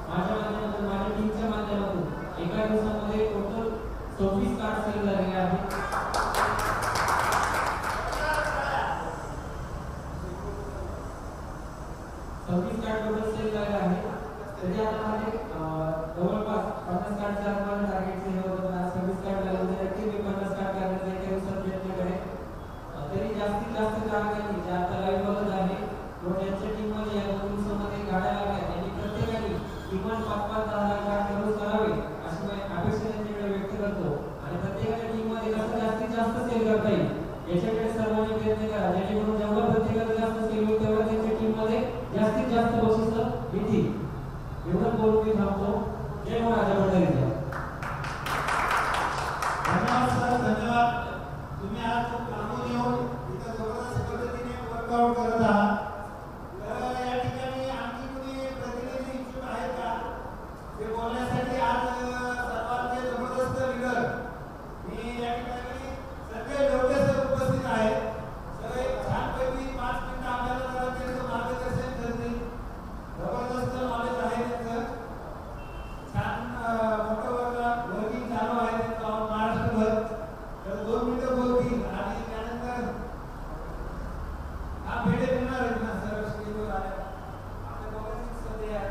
माझ्या माध्यमातून माझ्या टीमच्या माध्यमातून एका दिवसामध्ये टोटल 26 कार्ड सेल झालेले आहेत. 26 कार्ड टोटल सेल झाले आहेत. तरी आता माझे जवळपास 50 कार्डचे आम्हाला टार्गेट हे होतं. आज 26 कार्ड झाले तर नक्की मी 50 कार्ड करण्याचा एका दिवसात प्रयत्न करेन. तरी जास्तीत जास्त ग्राहकांनी जे आता लाईव्ह बघत आहे किंवा ज्यांच्या टीममध्ये या 2 दिवसामध्ये गाड्या लागल्या त्यांनी प्रत्येकाने किमान 5-5 10 कार्ड दररोज करावे अशी मी अपेक्षा त्यांच्याकडे व्यक्त करतो. आणि प्रत्येकाच्या टीममध्ये कसं जास्तीत जास्त सेल करता येईल याच्याकडे सर्वांनी प्रयत्न करा, जेणेकरून जेवढा प्रत्येकाला जास्त सेल होईल तेवढा त्यांच्या टीममध्ये जास्तीत जास्त बक्षीस येतील. एवढं बोलून मी थांबतो. जय महाराज मंडळीचा. धन्यवाद सर, धन्यवाद. तुम्ही आज लांबून येऊन इथं जबरदस्त पद्धतीने वर्कआउट करत आहात. तर या ठिकाणी आणखी कोणी प्रतिनिधी इच्छुक आहेत का ते बोलण्यासाठी? आज सर्वांचे जबरदस्त लीडर मी या ठिकाणी सगळे लोक सर उपस्थित आहेत. सर एक छानपैकी 5 मिनिटं आपल्याला जरा त्यांचं मार्गदर्शन करतील. जबरदस्त नॉलेज आहे त्यांचं. छान मोठं वर्किंग चालू आहे त्यांचं महाराष्ट्रभर. तर 2 मिनिटं बोलतील आणि त्यानंतर हा भेटे देणार आहेत ना सर स्टेजवर आले. आपल्या दोघांची सध्या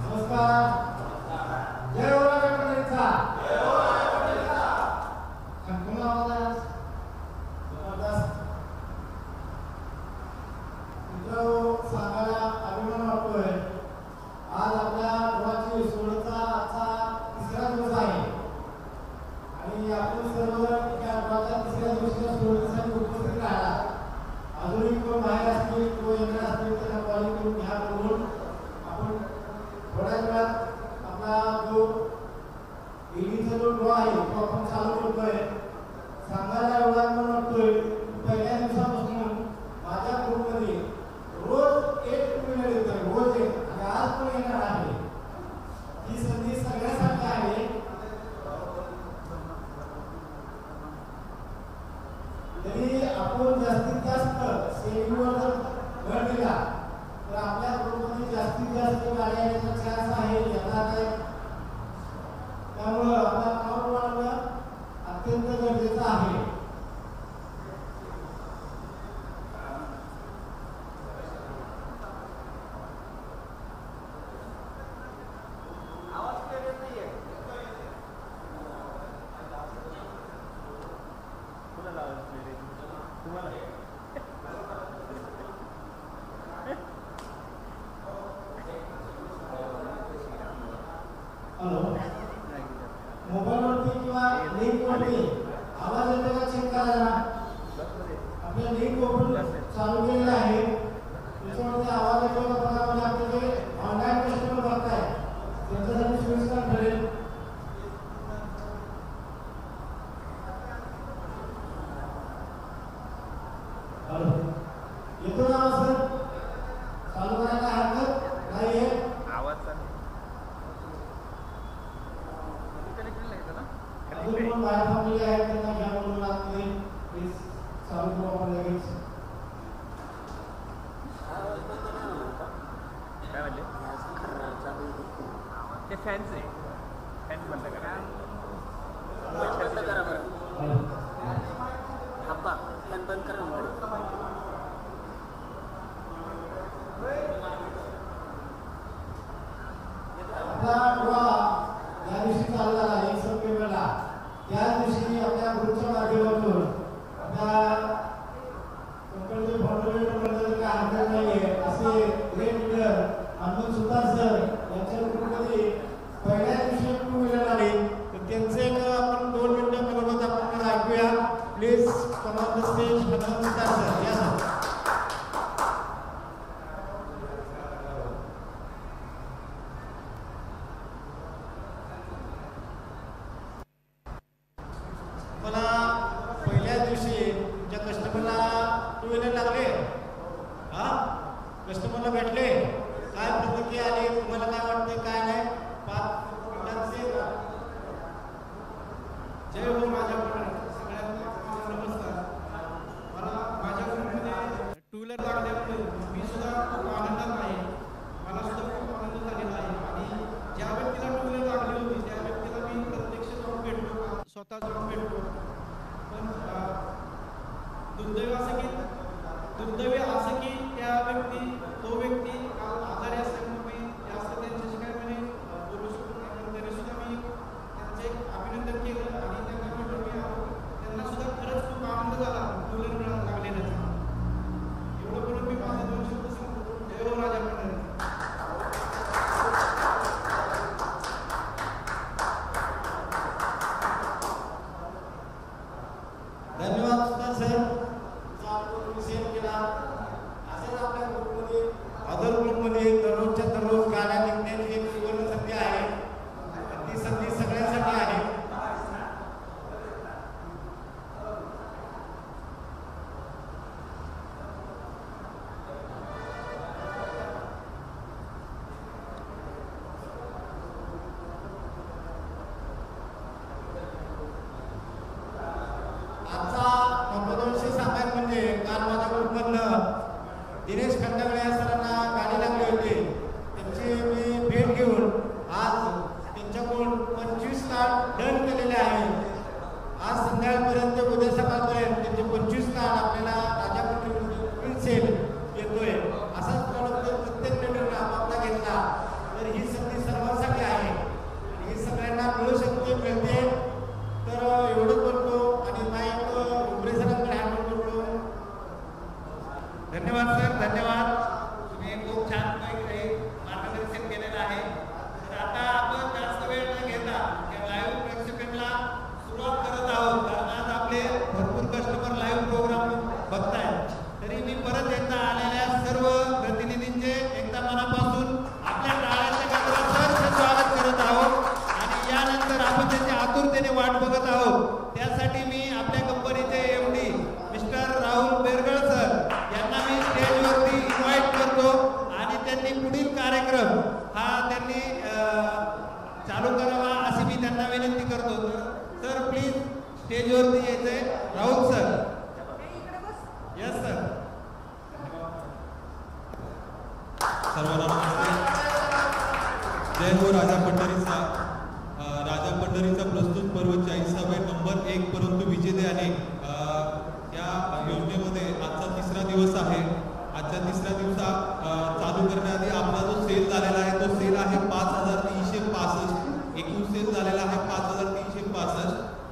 नमस्कार. जय महाराज मंडळीचा. जय महाराज मंडळीचा. संपूर्ण आवाज जबरदस्त. मित्रांनो, सांगायला अभिमान वाटतोय. आज आपल्या गावाची सोहळ्याचा आजचा 3रा दिवस आहे आणि आपण सर्व या गावाच्या 3ऱ्या दिवसाच्या सोहळ्यासाठी उपस्थित राहिला. अजूनही कोण बाहेर असतील किंवा येणार असतील त्यांना कॉलिंग करून घ्या. बरोबर आपण थोड्या वेळात आपला जो ईडीचा जो ड्रॉ आहे तो आपण चालू करतोय. सांगायला एवढा अभिमान वाटतोय. पहिल्या दिवसापासून माझ्या ग्रुपमध्ये रोज एक टू-व्हीलर येतोय, रोज एक, आणि आज पण येणार आहे. ही संधी सगळ्यासाठी आहे. तरी आपण जास्तीत जास्त सेविंगवर जर भर दिला तर आपल्या ग्रुपमध्ये जास्तीत जास्त गाड्या येण्याचा चान्स आहे. याचा काय त्यामुळं आपला काउंट वाढवणं अत्यंत गरजेचं आहे. मोबाईलवरती किंवा लिंकवरती आवाज येतो का चेक करा. आपल्या लिंक ओपन चालू केलेलं आहे, त्याच्यावरती आवाज येतो का बघा. म्हणजे आपले जे ऑनलाईन कस्टमर बघताय त्यांच्यासाठी सोयीस्कर ठरेल. येतो ना सर? चालू करायला हरकत नाही आहे. अजून पण बाहेर थांबलेले आहेत त्यांना घ्या म्हणून आतमध्ये प्लीज चालू करू आपण लगेच. काय म्हणले ते फॅन्स आहे. फॅन बंद करा. बंद करा बरं. आप्पा फॅन बंद करा. आपला ड्रॉ या दिवशी चालू झाला 1 सप्टेंबरला. त्याच दिवशी आपल्या ग्रुपच्या माध्यमातून आपल्या कंपनीचे फाउंडर मंडळ काय हरकत नाहीये असे ग्रेट लीडर हनुमंत सुतार सर यांच्या ग्रुपमध्ये पहिल्या दिवशी टू-व्हीलर आले. तर त्यांचे एक आपण 2 मिनिटं मनोगत आपण ऐकूया. Please come on the stage Hanumant Sutar sir. या सर. पहिल्या दिवशी तुमच्या कस्टमरला टू-व्हीलर लागले, कस्टमरला भेटले, काय प्रतिक्रिया आली, तुम्हाला काय वाटतं काय नाही? 5 मिनिटांचे जय हो माझ्या सगळ्यांना नमस्कार. मला माझ्या ग्रुपमध्ये टू-व्हीलर लागले म्हणून मी सुद्धा व्यक्ती काल आजारी असल्यामुळे मी जास्त त्यांच्याशी काय म्हणे बोलू शकतो नाही, पण तरी सुद्धा मी त्यांचे अभिनंदन केलं आणि त्यांना म्हटलं मी त्यांना सुद्धा खरंच खूप आनंद झाला मुलं लागलेल्याचा. एवढं बोलून मी माझे 2 शब्द सांगतो. जय हो राजा पंढरी. धन्यवाद सुद्धा सर, तुमचा आपण विषय केला. असंच आपल्या ग्रुपमध्ये अदर ग्रुपमध्ये दररोजच्या दररोज गाड्या निघण्याची एक सुवर्ण संधी आहे. ती संधी सगळ्यांसाठी आहे. आजचा महत्त्वाचा सांगायचं म्हणजे काल माझ्या ग्रुपमधनं दिनेश खंडागळे या सरांना गाडी लागली होती. त्यांची मी भेट घेऊन आज त्यांच्याकडून 25 कार्ड डन केलेले आहेत. आज संध्याकाळपर्यंत उद्या सकाळपर्यंत त्यांचे 25 कार्ड आपल्याला राजापंढरीमध्ये सेल येतोय. असाच प्रॉडक्ट जर प्रत्येक मेंबरने आपापला घेतला तर ही संधी सर्वांसाठी आहे. ही सगळ्यांना मिळू शकते, मिळते. तर एवढंच बोलतो आणि माईक उमरेसरांकडे हँड करतो. धन्यवाद सर, धन्यवाद. तुम्ही खूप छान मार्गदर्शन केलेलं आहे. तर आता आपण जास्त वेळ न घेता लाईव्ह प्रेक्षकांना सुरुवात करत आहोत. कारण आज आपले भरपूर कस्टमर लाईव्ह प्रोग्राम बघतायत. तरी मी परत एकदा आलेल्या सर्व प्रतिनिधींचे एकदा मनापासून आपल्या टाळ्यांच्या गजरात सहर्ष स्वागत करत आहोत. आणि यानंतर आपण त्याची आतुरतेने वाट बघत आहोत. त्यासाठी मी आपल्या कंपनीचे MD mister Rahul Bergal sir यांना मी स्टेजवरती इन्व्हाइट करतो आणि त्यांनी पुढील कार्यक्रम हा त्यांनी चालू करावा अशी मी त्यांना विनंती करतो. सर प्लीज स्टेजवरती यायचंय. राहुल सर. Yes sir. सर्वांना नमस्ते. जय हो राजा पंढरीचा. राजा पंढरीचा प्रस्तुत पर्व 40वे नंबर 1 परंतु विजेते अनेक या योजनेमध्ये आजचा 3रा दिवस आहे. आजच्या 3ऱ्या दिवसात चालू करण्याआधी आपला जो सेल झालेला आहे तो सेल आहे 5365. एकूण सेल झालेला आहे 5365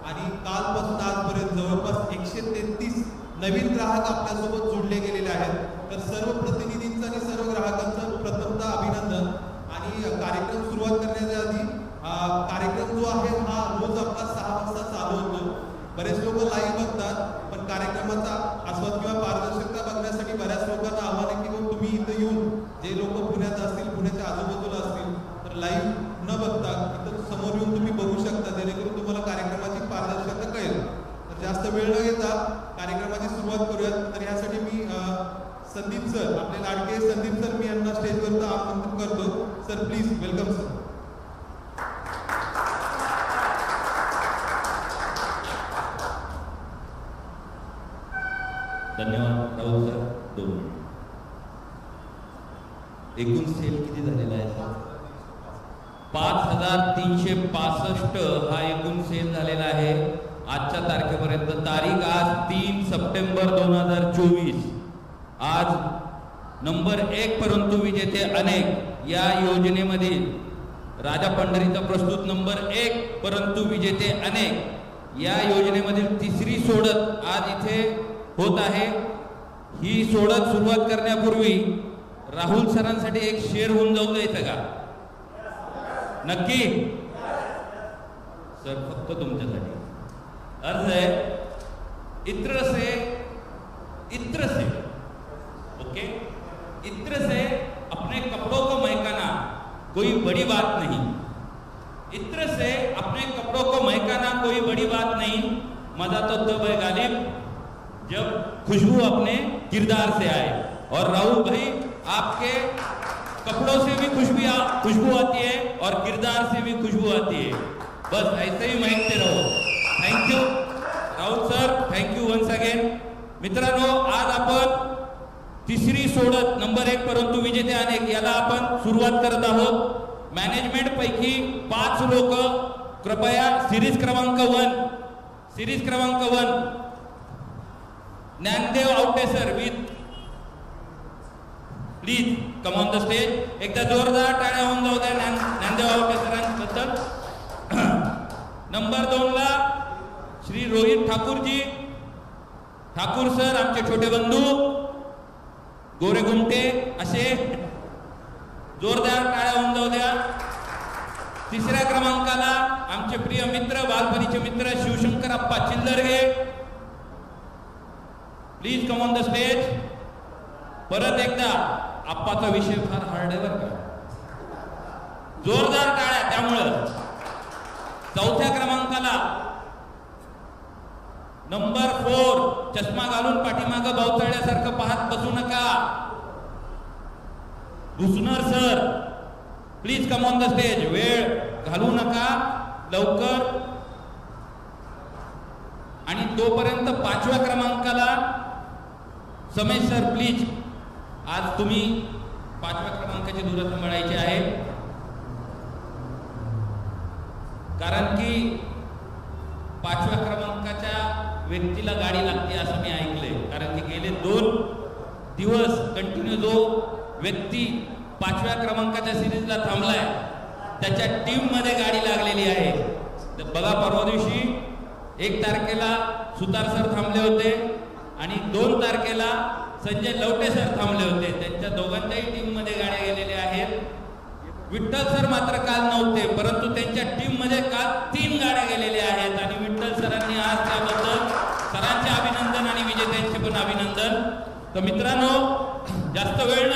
आणि कालपासून आजपर्यंत जवळपास 133 नवीन ग्राहक आपल्यासोबत जोडले गेलेले आहेत. तर सर्व प्रतिनिधींचं आणि सर्व ग्राहकांचं प्रथमतः अभिनंदन. आणि कार्यक्रम सुरुवात करण्याच्या आधी कार्यक्रम जो आहे हा रोज आपला 6 वाजता चालू होतो. बरेच लोक लाईव्ह बघतात, पण कार्यक्रमाचा आस्वाद किंवा पारदर्शकता बघण्यासाठी बऱ्याच लोकांना आव्हान आहे की तुम्ही इथं येऊन, जे लोक पुण्यात असतील, पुण्याच्या आजूबाजूला असतील, तर लाईव्ह न बघता इथं समोर येऊन तुम्ही बघू शकता, जेणेकरून तुम्हाला कार्यक्रमाची पारदर्शकता कळेल. तर जास्त वेळ न घेता कार्यक्रमाची सुरुवात करूयात. तर यासाठी मी संदीप सर, आपले लाडके संदीप सर, मी यांना स्टेजवर आमंत्रित करतो. Sir please welcome sir. धन्यवाद राहुल सर. 2 एकूण सेल किती झालेला आहे? 5365 हा एकूण सेल झालेला आहे आजच्या तारखेपर्यंत. तारीख आज 3 सप्टेंबर 2024. आज नंबर 1 परंतु विजेते अनेक या योजनेमध्ये राजा पंढरीचा प्रस्तुत नंबर 1 परंतु विजेते अनेक या योजनेमधील 3री सोडत आज इथे होत आहे. ही सोडत सुरुवात करण्यापूर्वी राहुल सरांसाठी एक शेअर होऊन जाऊ द्यायचं का? नक्की सर, फक्त तुमच्यासाठी अर्ज आहे. इत्र से ओके, इत्र से अपने कपड़ों को महकाना कोई बड़ी बात नहीं. इत्र से अपने कपड़ों को महकाना कोई बड़ी बात नहीं. मजा तो तब है गालिब जब खुशबू अपने किरदार से आए. और राहुल भाई, आपके कपड़ों से भी खुशबू आती है और किरदार से भी खुशबू आती है. बस ऐसे ही महकते रहो. Thank you Rahul sir, thank you once again. मित्रांनो, आज आपण 3री सोडत नंबर 1 परंतु विजेते अनेक याला आपण सुरुवात करत आहोत. मॅनेजमेंट पैकी 5 लोक कृपया सिरीज क्रमांक 1 Dnyandev Awate sir with please come on the stage. एकदा जोरदार टाळ्या होऊन जाऊ द्या ज्ञानदेव आवटे सरांबद्दल. नंबर 2 ला श्री रोहित ठाकूरजी. ठाकूर सर आमचे छोटे बंधू गोरे गुमटे असे जोरदार टाळ्या होऊन जाऊ द्या. तिसऱ्या क्रमांकाला आमचे प्रिय मित्र बालपणीचे मित्र Shivshankar Appa Chillarge. Please come on the stage. परत एकदा अप्पाचा विषय फार हार्ड आहे बरं का. जोरदार टाळ्या त्यामुळं. चौथ्या क्रमांकाला नंबर 4 चष्मा घालून पाठीमागं बावचळल्यासारखं पाहत बसू नका. Bhusnar sir please come on the stage. वेळ घालू नका लवकर. आणि तोपर्यंत 5व्या क्रमांकाला समेश सर प्लीज. आज तुम्ही 5व्या क्रमांकाची धुरा सांभाळायची आहे कारण की 5व्या क्रमांकाच्या व्यक्तीला गाडी लागते असं मी ऐकलंय. कारण की गेले 2 दिवस कंटिन्यू जो व्यक्ती 5व्या क्रमांकाच्या सिरीजला थांबलाय त्याच्या टीम मध्ये गाडी लागलेली आहे. तर बघा परवा दिवशी 1 तारखेला सुतार सर थांबले होते आणि 2 तारखेला संजय लवटे सर थांबले होते. त्यांच्या दोघांच्याही टीम मध्ये गाड्या गेलेल्या आहेत. विठ्ठल सर मात्र काल नव्हते परंतु त्यांच्या टीम मध्ये काल 3 गाड्या गेलेल्या आहेत आणि विठ्ठल सरांनी आज त्याबद्दल सरांचे अभिनंदन आणि विजेत्यांचे पण अभिनंदन. तर मित्रांनो जास्त वेळ न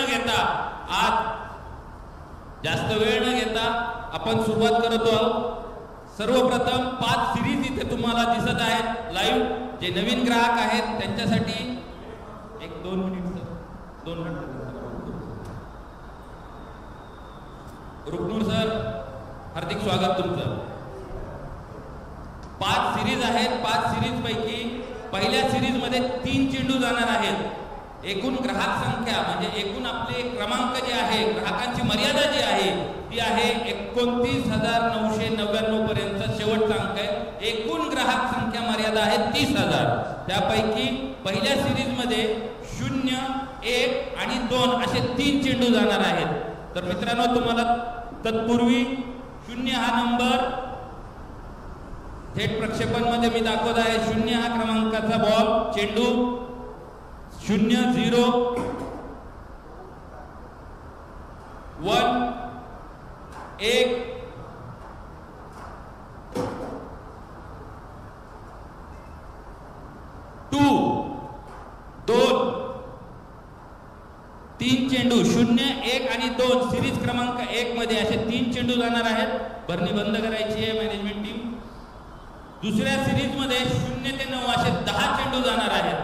घेता आपण सुरुवात करतो आहोत. सर्वप्रथम 5 सिरीज इथे तुम्हाला दिसत आहेत लाईव्ह. जे नवीन ग्राहक आहेत त्यांच्यासाठी 1-2 मिनिट सर 2 मिनिट. रुक्नूर सर हार्दिक स्वागत तुमचं. 5 सिरीज आहेत. 5 सिरीज पैकी पहिल्या सिरीज मध्ये 3 चेंडू जाणार आहेत. एकूण ग्राहक संख्या म्हणजे एकूण आपले क्रमांक जे आहे ग्राहकांची मर्यादा जी आहे ती आहे 29,999 पर्यंत शेवटचा अंक आहे. एकूण ग्राहक संख्या मर्यादा आहे 30,000. त्यापैकी पहिल्या सिरीज मध्ये 0, 1 आणि 2 असे 3 चेंडू जाणार आहेत. तर मित्रांनो तुम्हाला तत्पूर्वी 0 हा नंबर थेट प्रक्षेपण मध्ये मी दाखवत आहे. 0 हा क्रमांकाचा बॉल चेंडू 0, 0, 1, 1, 2, 2, 3 चेंडू 0, 1 आणि 2 सिरीज क्रमांक 1 मध्ये असे 3 चेंडू जाणार आहेत. भरणी बंद करायची आहे मॅनेजमेंट टीम. दुसऱ्या सिरीज मध्ये 0 ते 9 असे 10 चेंडू जाणार आहेत.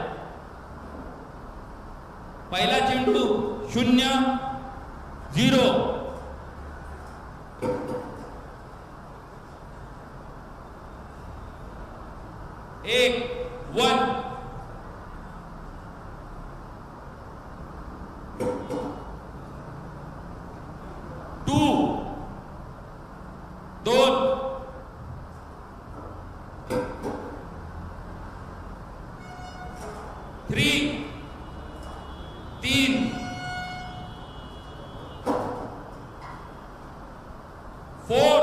पहिला चेंडू 0, 0, 1, 1, 2, 2, 3, 3, 4,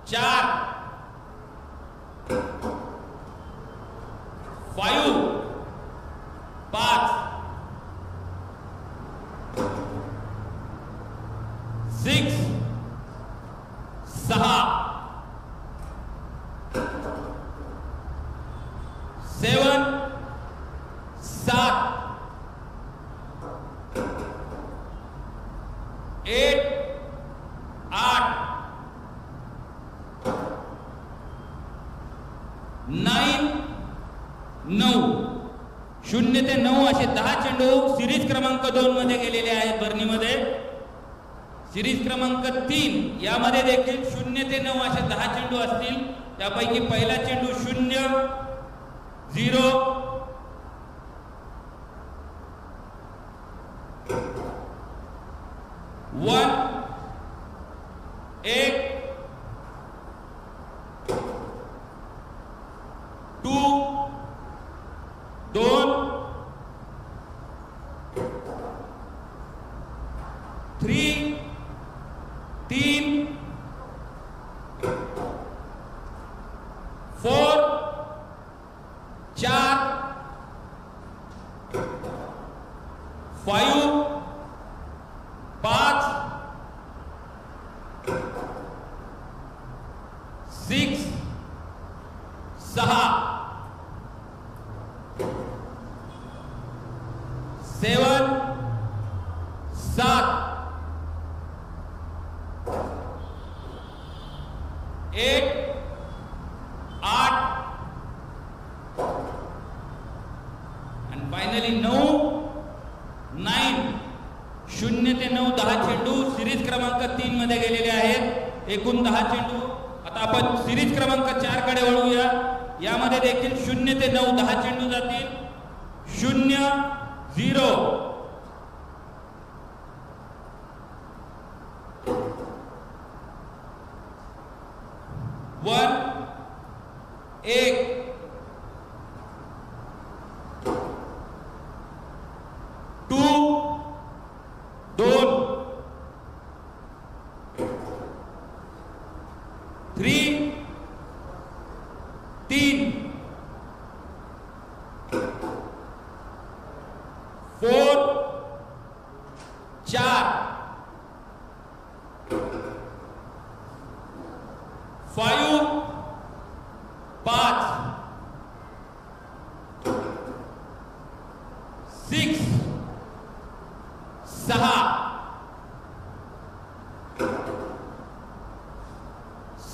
4, 5, 5, 6, 6, 7, 7, 8, 8, 9, 9. 0 ते 9 असे 10 चेंडू सिरीज क्रमांक 2 मध्ये गेलेले आहेत भरणीमध्ये. सिरीज क्रमांक 3 यामध्ये देखील 0 ते 9 असे 10 चेंडू असतील. त्यापैकी पहिला चेंडू 0, 0, 1, 1, 2, 2, 3 3 4 4 5 5 6 6 7 7 8 8 and finally 9 9 0 ते 9 10 चेंडू सिरीज क्रमांक 3 मध्ये गेलेले आहेत. एकूण 10 चेंडू. आता आपण सिरीज क्रमांक 4 कडे वळूया. यामध्ये देखील 0 ते 9 10 चेंडू जातील. 0 0 1 1 2 2 3 3 4 4 5 5 6 6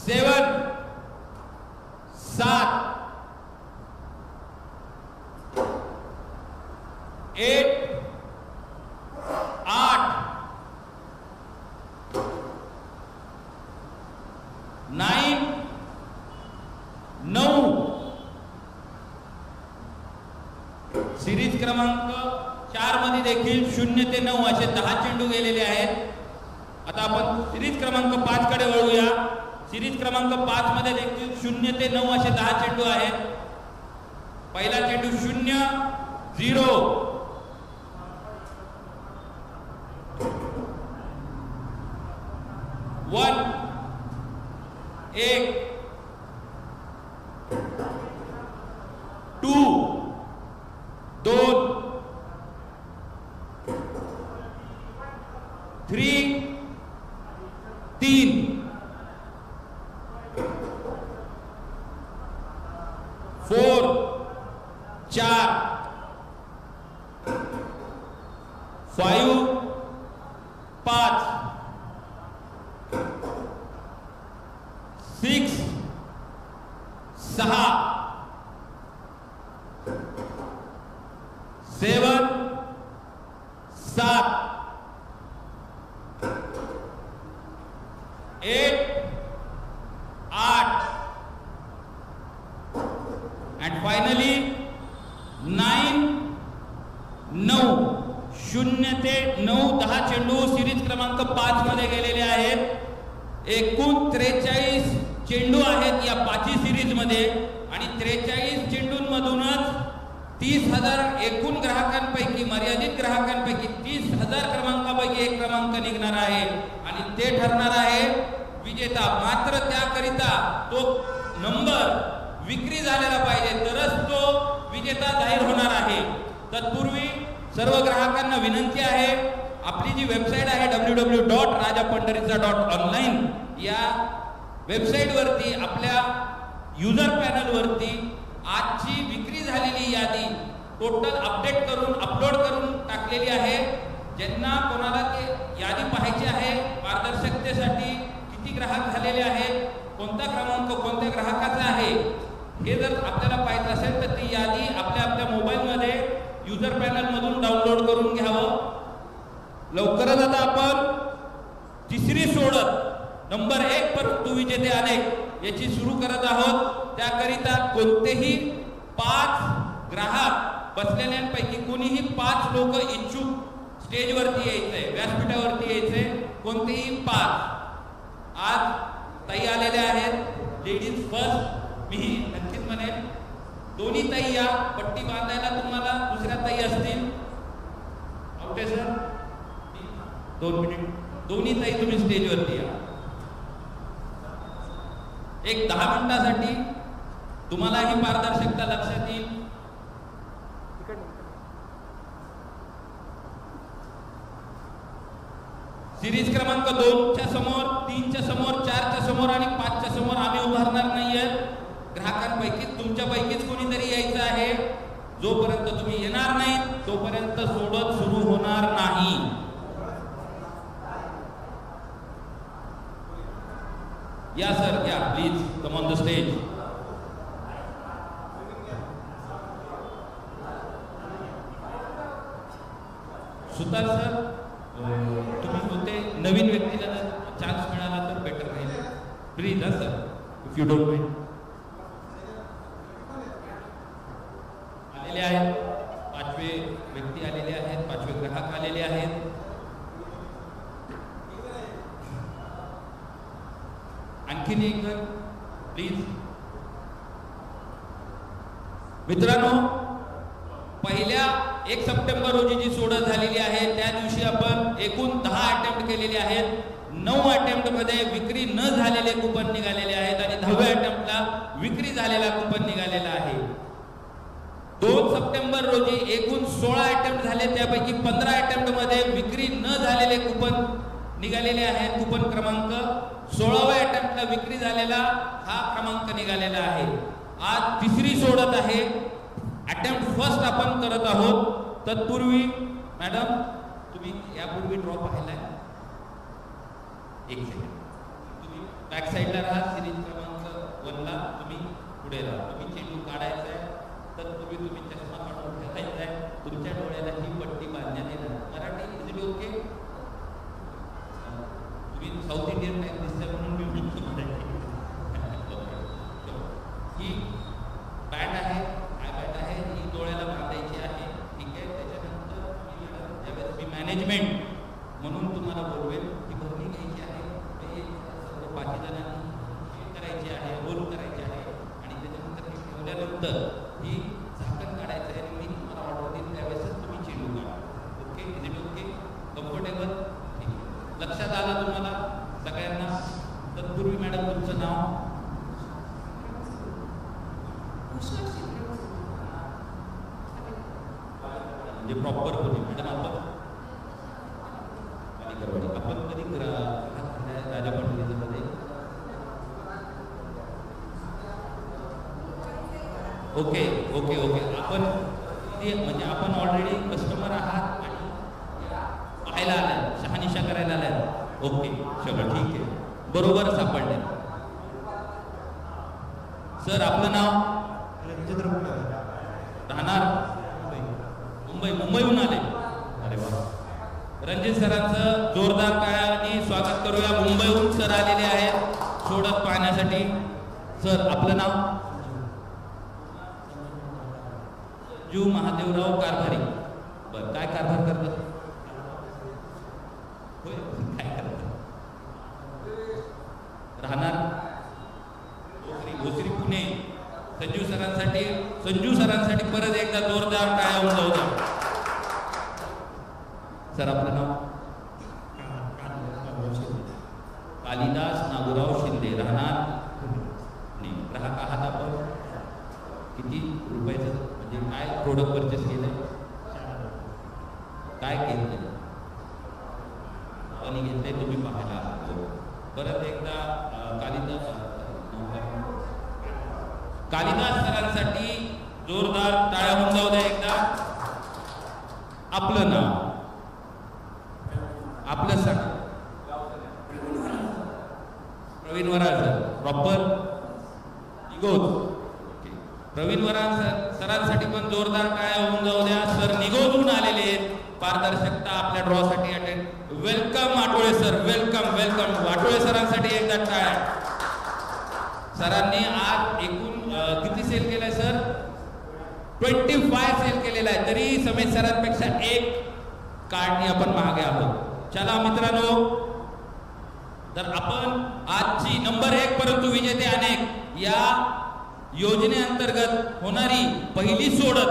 7 7 8 8 9 9 सिरीज क्रमांक 4 मध्ये देखील 0 ते 9 असे 10 चेंडू गेलेले आहेत. आता आपण सिरीज क्रमांक 5 कडे वळूया. सिरीज क्रमांक 5 मध्ये देखील 0 ते 9 असे 10 चेंडू आहेत. पहिला चेंडू 0 0 1 1 2 2 3 3 4 4 5 5 6 6 7 7 8 8 and finally 9 9 0 ते 9 10 चेंडू सिरीज क्रमांक 5 मध्ये गेलेले आहेत. एकूण 43 चेंडू आहेत या 5 सिरीज मध्ये आणि 43 चेंडूंमधूनच 30,000 एकूण ग्राहकांपैकी मर्यादित ग्राहकांपैकी 30,000 क्रमांकापैकी एक क्रमांक निघणार आहे आणि ते ठरणार आहे विजेता. मात्र त्याकरिता तो नंबर विक्री झालेला पाहिजे तरच तो विजेता जाहीर होणार आहे. तत्पूर्वी सर्व ग्राहकांना विनंती आहे, आपली जी वेबसाईट आहे www.rajapandaritsa.online या वेबसाईटवरती आपल्या युजर पॅनलवरती आजची विक्री झालेली यादी टोटल अपडेट करून अपलोड करून टाकलेली आहे. ज्यांना कोणाला ते यादी पाहायची आहे पारदर्शकतेसाठी किती ग्राहक झालेले आहेत, कोणता क्रमांक कोणत्या ग्राहकाचा आहे हे जर आपल्याला पाहायचं असेल तर ती यादी आपल्या मोबाईलमध्ये युजर पॅनलमधून डाउनलोड करून घ्यावं. लवकरच आता आपण तिसरी सोडत नंबर 1 परंतु विजेते अनेक याची सुरू करत आहोत. त्याकरिता कोणतेही 5 ग्राहक बसलेल्यांपैकी कोणीही 5 लोक इच्छुक स्टेजवरती यायचंय, व्यासपीठावरती यायचंय. कोणतेही 5 आज ताई आलेल्या आहेत. Ladies first. मी नक्कीच म्हणेन दोन्ही ताई या. पट्टी बांधायला तुम्हाला दुसऱ्या ताई असतील. आवटे सर 2 मिनिट दोन्ही ताई तुम्ही स्टेजवरती या. एक 10 मिनिटासाठी तुम्हाला ही पारदर्शकता लक्षात येईल. सिरीज क्रमांक 2च्या समोर, 3च्या समोर, 4च्या समोर आणि 5च्या समोर आम्ही उभारणार नाहीये. ग्राहकांपैकी तुमच्यापैकीच कोणीतरी यायचं आहे. जोपर्यंत तुम्ही येणार नाही तोपर्यंत सोडत सुरू होणार नाही. या सर या please come on the stage. Sutar sir तुम्ही होते नवीन व्यक्तीला जर चान्स मिळाला तर बेटर राहील. प्लीज हा sir if you don't mind. आलेले आहेत 5वे व्यक्ती आलेले आहेत, 5वे ग्राहक आलेले आहेत. आणखीन एक प्लीज. मित्रांनो पहिल्या 1 सप्टेंबर रोजी जी सोडत झालेली आहे त्या दिवशी आपण एकूण 10 अटेम्प्ट केलेले आहेत. 9 अटेम्प्ट मध्ये विक्री न झालेले कुपन निघालेले आहेत आणि 10व्या अटेम्प्टला विक्री झालेला कुपन निघालेला आहे. 2 सप्टेंबर रोजी एकूण 16 अटेम्प्ट झाले, त्यापैकी 15 अटेम्प्ट मध्ये विक्री न झालेले कुपन निघालेले आहेत. कुपन क्रमांक 16व्या अटेम्प्टला विक्री झालेला हा क्रमांक निघालेला आहे. आज तिसरी सोडत आहे. अटेम्प्ट फर्स्ट आपण करत आहोत. तत्पूर्वी मॅडम तुम्ही यापूर्वी ड्रॉ पाहिलाय? एक सेकंड तुम्ही बॅक साईडला राहा. सिरीज क्रमांक 1ला तुम्ही पुढे राहा. तुम्ही चेंडू काढायचा आहे. तत्पूर्वी तुम्ही चष्मा काढून ठेवायचा आहे. तुमच्या डोळ्याला ही पट्टी बांधण्यात येणार. Marathi is it okay? तुम्ही साऊथ इंडियन टाईप दिसता म्हणून मी म्हणतो ही बँड आहे, आय बँड आहे, ही डोळ्याला बांधायची आहे. ठीक आहे. त्याच्यानंतर ज्यावेळेस मी मॅनेजमेंट म्हणून तुम्हाला बोलवेल ती भरणी घ्यायची आहे. सर्व 5 जणांनी करायची आहे, रोल करायची आहे आणि त्याच्यानंतर हे ठेवल्यानंतर ही झाकण काढायचं आहे आणि मी तुम्हाला ऑर्डर देईन त्यावेळेसच तुम्ही चेंडू काढा. Okay? Is it okay? Comfortable? ठीक आहे. लक्षात आलं तुम्हाला सगळ्यांना? तत्पूर्वी मॅडम तुमचं नाव? म्हणजे प्रॉपर कोणी मॅडम? आपण कधी राजा पंडितमध्ये ओके ओके ओके. आपण म्हणजे आपण ऑलरेडी कस्टमर आहात आणि पाहायला आलाय, शहानिशा करायला आलाय. ओके सगळं ठीक आहे. बरोबर सापडले. सर आपलं नाव? राहणार मुंबईहून आले. अरे वा. रणजित सरांचं जोरदार टाळ्यांनी स्वागत करूया. मुंबईहून सर आलेले आहेत सोडत पाहण्यासाठी. सर आपलं नाव? संजू महादेवराव कारभारी. बरं काय कारभार करतात? होय काय करतात? राहणार भोसरी पुणे. संजू सरांसाठी परत एकदा जोरदार टाळ्या होऊन जाऊ. सर आपलं नाव? कालिदास नागोराव शिंदे. राहणार नाही. ग्राहक आहात आपण? किती रुपयाचं म्हणजे काय प्रोडक्ट परचेस केलंय? काय घेतलंय? आणि घेतलंय तुम्ही पाहायला. परत एकदा कालिदास सरांसाठी जोरदार टाळ्या होऊन जाऊ द्या एकदा. आपलं नाव? आपलं सांगा. प्रवीण वराळ सर. प्रॉपर निगोज. ओके. प्रवीण वराळ सरांसाठी पण जोरदार टाळ्या होऊन जाऊ द्या. सर निगोजून आलेले आहेत. पारदर्शकता आपल्या ड्रॉसाठी attend. Welcome Watole sir. Welcome welcome. Watole सरांसाठी एकदा टाळ्या. सरांनी आज एकूण किती सेल केलाय सर? 25 सेल केलेला आहे. तरी समेत सरांपेक्षा एक कार्डनी आपण मागे आहोत. चला मित्रांनो, तर आपण आजची नंबर 1 परंतु विजेते अनेक या योजनेअंतर्गत होणारी पहिली सोडत,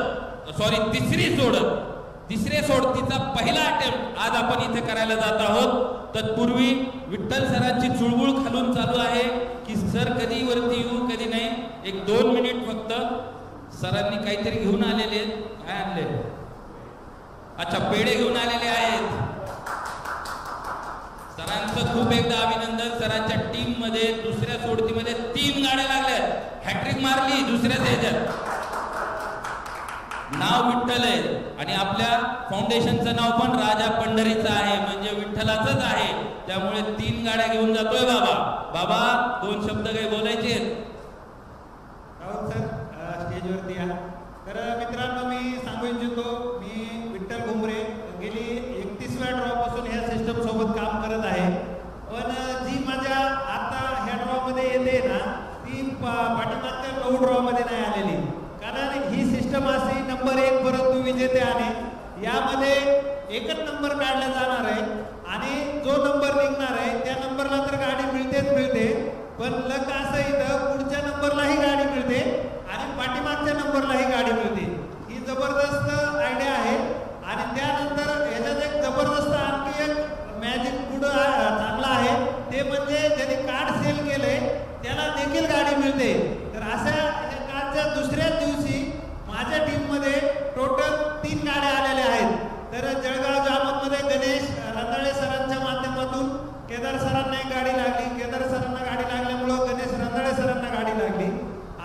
तिसरी सोडत तिसऱ्या सोडतीचा पहिला अटेम्प्ट आज आपण इथे करायला जात आहोत. तत्पूर्वी विठ्ठल सरांची चुळबुळ खालून चालू आहे की सर कधी वरती येऊ कधी नाही. एक 2 मिनिट फक्त. सरांनी काहीतरी घेऊन आलेले आहेत. काय आणले? अच्छा, पेढे घेऊन आलेले आहेत. सरांचं खूप एकदा अभिनंदन. सरांच्या टीम मध्ये दुसऱ्या सोडतीमध्ये 3 गाड्या लागल्यात. हॅट्रिक मारली दुसऱ्याच ह्याच्यात. नाव विठ्ठल आहे आणि आपल्या फाउंडेशनचं नाव पण राजा पंढरीचं आहे, म्हणजे विठ्ठलाचंच आहे. त्यामुळे 3 गाड्या घेऊन जातोय बाबा. बाबा 2 शब्द काही बोलायचे? राहुल सर स्टेजवरती या. तर मित्रांनो, मी सांगू इच्छितो, मी विठ्ठल घुमरे गेली 31व्या ड्रॉपासून ह्या सिस्टम सोबत काम करत आहे. पण जी मजा आता ह्या ड्रॉमध्ये येते ना, ती पाठीमागच्या 9 ड्रॉमध्ये नाही आलेली. कारण ही सिस्टम अशी नंबर 1 परंतु विजेते आहे. यामध्ये एकच नंबर काढला जाणार आहे आणि जो नंबर निघणार आहे त्या नंबरला तर गाडी मिळतेच मिळते. पण लक असं इथं पुढच्या नंबरलाही गाडी मिळते आणि पाठीमागच्या नंबरलाही गाडी मिळते. ही जबरदस्त आयडिया आहे. आणि त्यानंतर ह्याच्यात एक जबरदस्त आणखी एक मॅजिक पुढं चांगला आहे, ते म्हणजे ज्याने कार्ड सेल केले त्याला देखील गाडी मिळते. तर अशा कार्डच्या दुसऱ्याच दिवशी माझ्या टीममध्ये टोटल 3 गाड्या आलेल्या आहेत. तर जळगाव जामोदमध्ये गणेश रंधाळे सरांच्या माध्यमातून केदार सरांना एक गाडी लागली. केदार सरांना गाडी लागल्यामुळं गणेश रंधाळे सरांना गाडी लागली.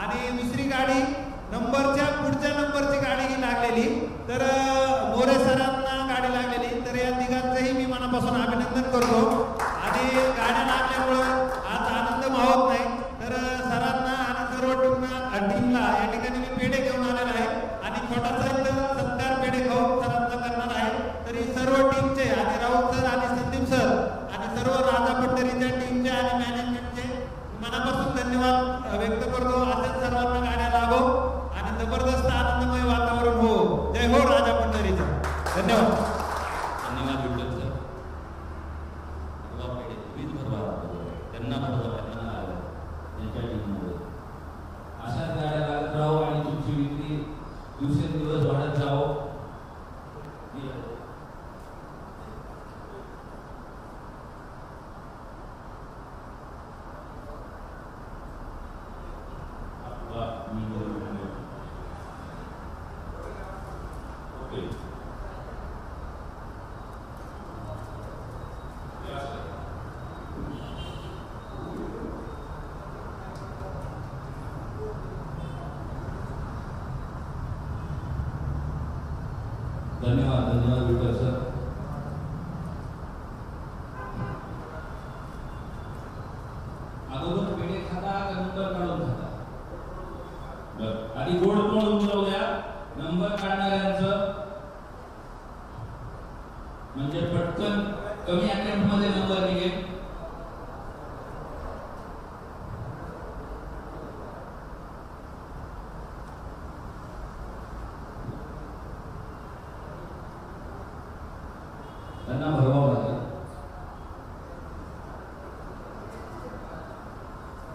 आणि दुसरी गाडी नंबरच्या पुढच्या नंबरची गाडी ही लागलेली. तर मोरे सरांना गाडी लागलेली. तर या तिघांचंही मी मनापासून अभिनंदन करतो. आणि गाड्या लागल्यामुळं आज आनंद मावत नाही. तर सरांना आणि सर्व टीमला या ठिकाणी मी पेढे घेऊन आलेला आहे आणि छोटासा सत्कार पेढे खाऊन सरांचा करणार आहे. तरी सर्व टीमचे आणि राहुल सर आणि संदीप सर आणि सर्व राजा पंढरीच्या टीमचे आणि मॅनेजमेंटचे मनापासून धन्यवाद व्यक्त करतो. अशाच सर्वांना गाड्या लागो आणि जबरदस्त आनंदमय वातावरण हो. जय हो राजा पंढरीचा. धन्यवाद. धन्यवाद विठ्ठल सर. पेढे तुम्हीच भरवा, त्यांना भरवा, त्यांना लागलं त्यांच्या टीममध्ये. अशाच गाड्या लागत राहो आणि तुमची विक्री दिवसेंदिवस वाढत जाओ. धन्यवाद. धन्यवाद विठ्ठल सर. अगोदर पेढे खाता का नंबर काढून खाता? बरं, आधी गोड तोंड उचलवूया नंबर काढणाऱ्यांचं, म्हणजे पटकन कमी अटेम्प्ट मध्ये नंबर निघेल. त्यांना भरवावं लागेल.